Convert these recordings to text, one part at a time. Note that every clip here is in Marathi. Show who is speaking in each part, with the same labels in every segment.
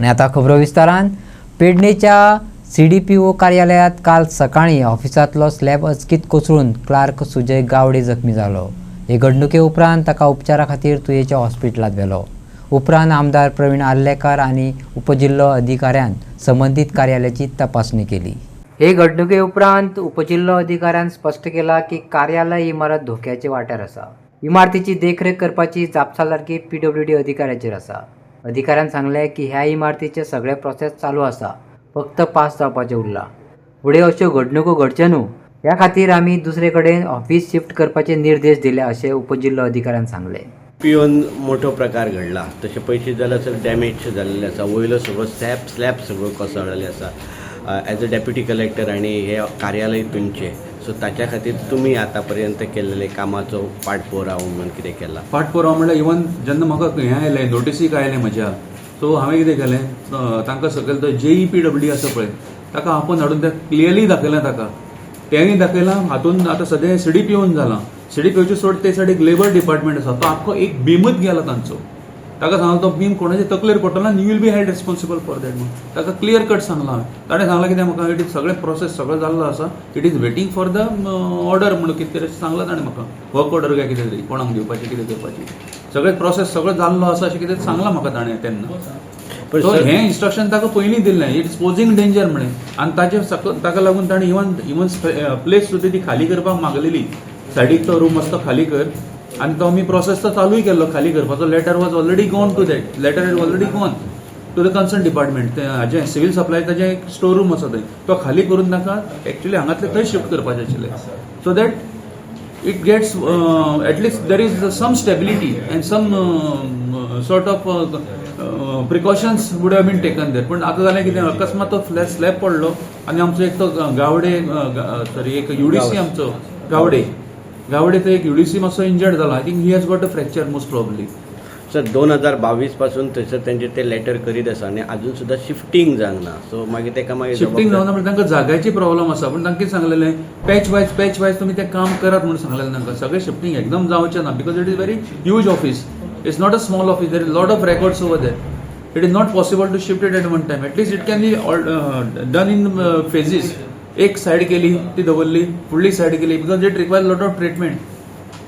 Speaker 1: आणि आता खबरो विस्तारान पेडणेच्या CDPO कार्यालयात काल सकाळी ऑफिसातलो स्लॅब अचकीत कोसळून क्लार्क सुजय गावडे जखमी जालो। हे घडणुके उपरांत ताका उपचारा खातीर तुयेच्या हॉस्पिटलात व्हेलो। उपरांत आमदार प्रवीण आर्लेकर आणि उपजिल्लो अधिकाऱ्यान संबंधित कार्यालयाची तपासणी केली। हे घडणुके उपरांत उपजिल्लो अधिकाऱ्यान स्पष्ट केला की कार्यालय इमारत धोक्याचे वाट्यार आसा। इमारतीची देखरेख करपाची जापसालदारकी PWD अधिकाऱ्याचेर आसा। अधिकाऱ्यान सांगले की ह्या इमारतीचे सगळे प्रोसेस चालू आसा, फक्त पास जावपाचे उरला। फुडें अश्यो घडणुको घडच्यो न्हू ह्या खातीर आमी दुसरे कडेन ऑफिस शिफ्ट करपाचे निर्देश दिले अशें उपजिल्लो अधिकाऱ्यान सांगले।
Speaker 2: पिवन मोठो प्रकार घडला, तसे पयशे जाल्यार सर डॅमेज जाल्ले आसा, वयलो सगळो स्लॅब सगळो कोसळ्ळेले आसा। एज अ डेप्युटी कलेक्टर आणि हे कार्यालय तुमचे, सो ताच्या खातीर तुमी आतां पर्यंत केल्ले कामाचो पाठपुराव म्हणून कितें केला?
Speaker 3: पाठपुराव म्हणल्यार इवन जेन्ना म्हाका हें आयलें नोटिसीक आयलें म्हज्या, सो हांवें कितें केलें तांकां सकयल तो JEPWD आसा पळय ताका आपोवन हाडून तें क्लियरली दाखयलें ताका। तेंय दाखयलां हातून आतां सद्या CDPOन जालां। CDPOचे सोड ते सायडीक लेबर डिपार्टमेंट आसा, तो आख्खो एक बीमच गेला तांचो। ताका सांगलो तो बीम कोणाच्या तकलेर पडटलो आनी you will be held responsible for that म्हणून ताका क्लियर कट सांगलां हांवें। ताणें सांगलां कितें म्हाका इट इज सगळे प्रोसेस सगळो जाल्लो आसा, it is waiting for the order म्हणून कितें तरी सांगलां ताणें म्हाका, वर्क ऑर्डर काय कितें तरी कोणाक दिवपाची कितें करपाची सगळे प्रोसेस सगळो जाल्लो आसा अशें कितें सांगलां म्हाका ताणें तेन्ना। सो हें इन्स्ट्रक्शन ताका पयलीं दिल्लें, इट इज पोजिंग डेंजर म्हणून, आनी ताका लागून ताणें इवन प्लेस सुद्दां ती खाली करपाक मागलेली, सायडीक तो रूम आसा तो खाली कर, आणि तो आम्ही प्रोसेस तो चालूय केल्लो खाली करपाचो। Letter was already gone to that, letter is already gone to the concern department. हाजें सिव्हिल सप्लाय ताजें एक स्टोर रूम आसा थंय, तो खाली करून ताका एक्चुअली हांगातले थंय शिफ्ट करपाचें आशिल्लें, so that it gets at least there is some stability and some sort of precautions would have been taken there. पण आतां जालें कितें, अकस्मात तो स्लॅब पडलो आनी आमचो एक तो गावडे सॉरी एक UDC आमचो गावडे तो एक UDC मातसो इंजर्ड जाला। I think he has got a fracture most probably.
Speaker 2: Sir 2022 पासून थंयसर तेंचे ते लेटर करीत आसा आनी अजून सुद्दां शिफ्टिंग जावंक ना, सो मागीर तेका मागीर
Speaker 3: शिफ्टिंग जावना म्हणजे तांकां जाग्याची प्रॉब्लम आसा। पण तांकां कितें सांगलेलें पॅच वायज तुमी तें काम करात म्हणून सांगलेलें तांकां। सगळें शिफ्टिंग एकदम जावचें ना, because it is very huge office, it's not a small office, there is lot of records over there, it is not possible to shift it at one time, at least it can be done in phases. एक सायड केली ती दवरली, फुडली सायड केली, because it requires lot of treatment,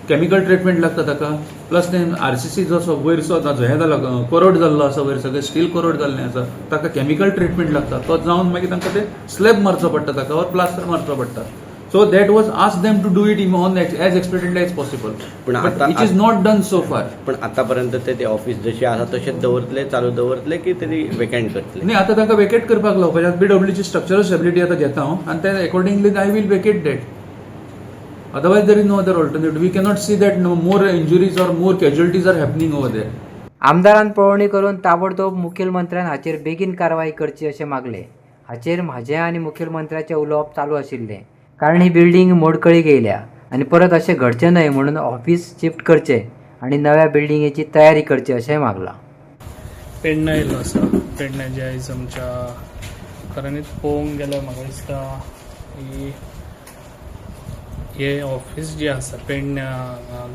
Speaker 3: chemical treatment लागता ताका, प्लस ते RCC जो वयरचो हे जाला कोरोड जाल्लो आसा, वयर सगळें स्टील कोरोड जाल्लें आसा, ताका केमिकल ट्रिटमेंट लागता, तो जावन मागीर तांकां ते स्लॅब मारचो पडटा ताका, और प्लास्टर मारचो पडटा। So that was ask them to do it on as expectedly as possible,
Speaker 2: पण
Speaker 3: it is not done so far.
Speaker 2: पण आतापर्यंत ते ऑफिस जशें आसा तशेंच दवरतले, चालू दवरतले की तरी वेकेंट करतले?
Speaker 3: न्ही, आतां तांकां वेकेट करपाक लावपाचें। PWDची स्ट्रक्चरल स्टेबिलिटी आतां घेता हांव, आनी ते accordingly I will vacate that, otherwise there is no other alternative. We cannot see that no more injuries or more casualties are happening over there.
Speaker 1: आमदारान पळोवणी करून ताबडतोब मुखेलमंत्र्यान हाचेर बेगीन कारवाई करची अशें मागले। हाचेर म्हाजें आनी मुखेलमंत्र्याचें उलोवप चालू आशिल्लें, कारण ही बिल्डींग मोडकळीक येयल्या आनी परत अशें घडचें न्हय म्हणून ऑफिस शिफ्ट करचें आनी नव्या बिल्डिंगेची तयारी करची अशें मागलां।
Speaker 4: पेडणा येयलो आसा, पेडण्याच्या आयज आमच्या खऱ्यांनीच पळोवंक गेल्यार म्हाका दिसता हे ऑफिस जी आसा पेडण्या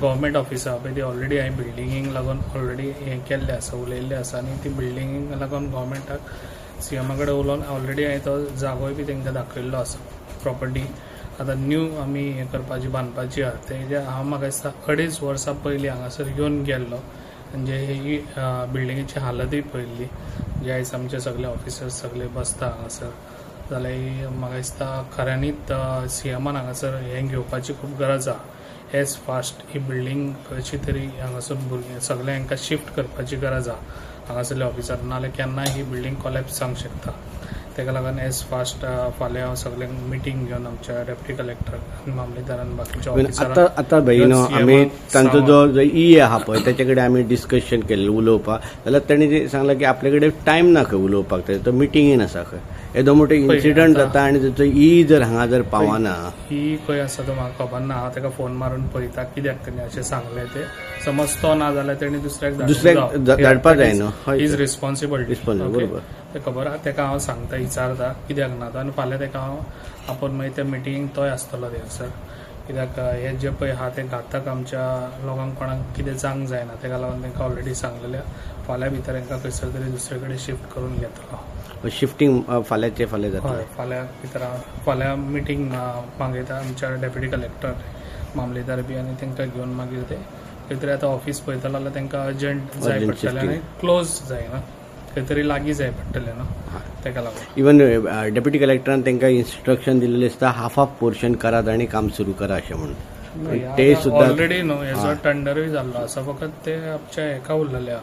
Speaker 4: गव्हर्मेंट ऑफिस आहा पळय ती ऑलरेडी हांवें बिल्डिंगेक लागून ऑलरेडी हें केल्लें आसा, उलयल्लें आसा, आनी ती बिल्डिंगेक लागून गव्हर्मेंटाक CM कडेन उलोवन ऑलरेडी हांवें तो जागोय बी तांकां दाखयल्लो आसा। प्रॉपर्टी आतां न्यू आमी हें करपाची बांदपाची आहा, तेजे हांव म्हाका दिसता 2.5 वर्सां पयलीं हांगासर येवन गेल्लो, म्हणजे ही बिल्डिंगेची हालतूय पळयल्ली, जे आयज आमचे सगळे ऑफिसर्स सगळे बसता हांगासर, जाल्यार म्हाका दिसता खऱ्यांनीच CMन हांगासर हें घेवपाची खूब गरज आहा। एज फास्ट ही बिल्डींग कशी तरी हांगासर भुरगीं सगळे हांकां शिफ्ट करपाची गरज आहा हांगासरले ऑफिसर, नाल्यार केन्नाय ही बिल्डींग कोलॅप्स जावंक शकता। तेका लागून एज फास्ट फाल्यां हांव सगळ्यांक मिटींग घेवन आमच्या डेप्युटी कलेक्टर मामलेदारान बाकीच्या ऑफिसरांक
Speaker 2: आतां भयणो आमी तांचो जो E आहा पळय तेचे कडेन आमी डिस्कशन केल्लें उलोवपाक, जाल्यार ताणें सांगलां की आपले कडेन टायम ना खंय उलोवपाक, तो मिटिंगेन आसा खंय, येदो मोठो इन्सिडंट जाता आनी ताचो E जर हांगा जर पावना,
Speaker 4: खंय आसा तो म्हाका खबर ना, हांव ताका फोन मारून पळयता कित्याक ताणें अशें सांगलें तें। समज तो ना जाल्यार ताणें दुसऱ्याक
Speaker 2: धाडपाक जाय न्हू,
Speaker 4: इज रिस्पॉन्सिबल
Speaker 2: बरोबर,
Speaker 4: ते खबर आहा, ताका हांव सांगता विचारता कित्याक ना तो, आनी फाल्यां ताका हांव आपोवन मागीर त्या मिटिंगेक तोय आसतलो थंयसर, कित्याक हे जे पळय आहा ते घातक आमच्या लोकांक कोणाक कितें जावंक जायना, ताका लागून तांकां ऑलरेडी सांगलेलें फाल्यां भितर हांकां खंयसर तरी दुसरे कडेन शिफ्ट करून घेतलो.
Speaker 2: शिफ्टिंग फाल्यां
Speaker 4: हय
Speaker 2: जातलें.
Speaker 4: फाल्यां भितर फाल्यां मिटींग मागयता आमच्या डेप्युटी कलेक्टर मामलेदार बी आनी तांकां घेवन मागीर ते खंय तरी आतां ऑफीस पळयतलो जाल्यार तांकां अर्जंट जाय
Speaker 2: Urgent
Speaker 4: पडटलें
Speaker 2: shifting.
Speaker 4: आनी क्लोज जायना खंय तरी लागीं जाय पडटलें न्हू ताका लागून.
Speaker 2: इवन डेप्युटी कलेक्टरान तांकां इन्स्ट्रक्शन दिल्लें आसता हाफ पोर्शन करात आनी काम सुरू करा अशें म्हणून. ते सुद्दां
Speaker 4: ऑलरेडी न्हू हेजो टेंडरूय जाल्लो आसा फकत ते आमच्या हेका उरलेल्या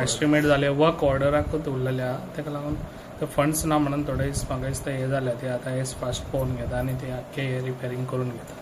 Speaker 4: एस्टिमेट जाले वर्क ऑर्डराकूच उरलेल्या ताका लागून ते फंड्स ना म्हणून थोडे म्हाका दिसता हे जाल्या ते आतां हे फास्ट पोवन घेता आनी ते आख्खे हे रिपेरींग करून घेता.